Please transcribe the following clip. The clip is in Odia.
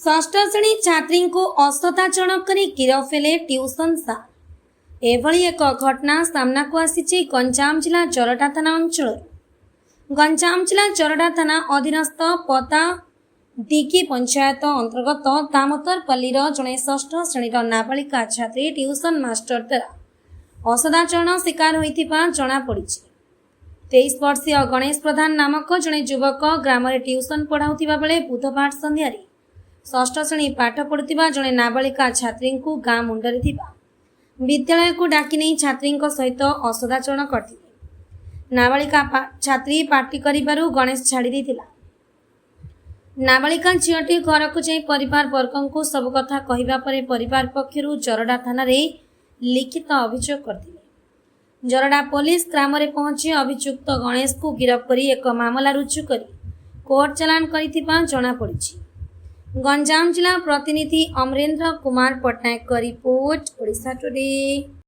ଷଷ୍ଠ ଶ୍ରେଣୀ ଛାତ୍ରୀଙ୍କୁ ଅସଦାଚରଣ କରି ଗିରଫ ହେଲେ ଟ୍ୟୁସନ ସାର୍। ଏଭଳି ଏକ ଘଟଣା ସାମ୍ନାକୁ ଆସିଛି ଗଞ୍ଜାମ ଜିଲ୍ଲା ଜରଡ଼ା ଥାନା ଅଞ୍ଚଳରୁ। ଗଞ୍ଜାମ ଜିଲ୍ଲା ଜରଡ଼ା ଥାନା ଅଧୀନସ୍ଥ ପଦା ଦିଘି ପଞ୍ଚାୟତ ଅନ୍ତର୍ଗତ ଦାମୋଦରପଲ୍ଲୀର ଜଣେ ଷଷ୍ଠ ଶ୍ରେଣୀର ନାବାଳିକା ଛାତ୍ରୀ ଟ୍ୟୁସନ ମାଷ୍ଟର ଦ୍ୱାରା ଅସଦାଚରଣ ଶିକାର ହୋଇଥିବା ଜଣାପଡ଼ିଛି। 23 ବର୍ଷୀୟ ଗଣେଶ ପ୍ରଧାନ ନାମକ ଜଣେ ଯୁବକ ଗ୍ରାମରେ ଟ୍ୟୁସନ ପଢ଼ାଉଥିବା ବେଳେ ବୁଧବାର ସନ୍ଧ୍ୟାରେ ଷଷ୍ଠ ଶ୍ରେଣୀ ପାଠ ପଢ଼ୁଥିବା ଜଣେ ନାବାଳିକା ଛାତ୍ରୀଙ୍କୁ ଗାଁ ମୁଣ୍ଡରେ ଥିବା ବିଦ୍ୟାଳୟକୁ ଡାକି ନେଇ ଛାତ୍ରୀଙ୍କ ସହିତ ଅସଦାଚରଣ କରିଥିଲେ। ନାବାଳିକା ଛାତ୍ରୀ ପାଟି କରିବାରୁ ଗଣେଶ ଛାଡ଼ି ଦେଇଥିଲା। ନାବାଳିକା ଝିଅଟି ଘରକୁ ଯାଇ ପରିବାର ବର୍ଗଙ୍କୁ ସବୁ କଥା କହିବା ପରେ ପରିବାର ପକ୍ଷରୁ ଜରଡ଼ା ଥାନାରେ ଲିଖିତ ଅଭିଯୋଗ କରିଥିଲେ। ଜରଡ଼ା ପୋଲିସ ଗ୍ରାମରେ ପହଞ୍ଚି ଅଭିଯୁକ୍ତ ଗଣେଶକୁ ଗିରଫ କରି ଏକ ମାମଲା ରୁଜୁ କରି କୋର୍ଟ ଚାଲାଣ କରିଥିବା ଜଣାପଡ଼ିଛି। ଗଞ୍ଜାମ ଜିଲ୍ଲା ପ୍ରତିନିଧି ଅମରେନ୍ଦ୍ର କୁମାର ପଟ୍ଟନାୟକଙ୍କ ରିପୋର୍ଟ, ଓଡ଼ିଶା ଟୁଡେ।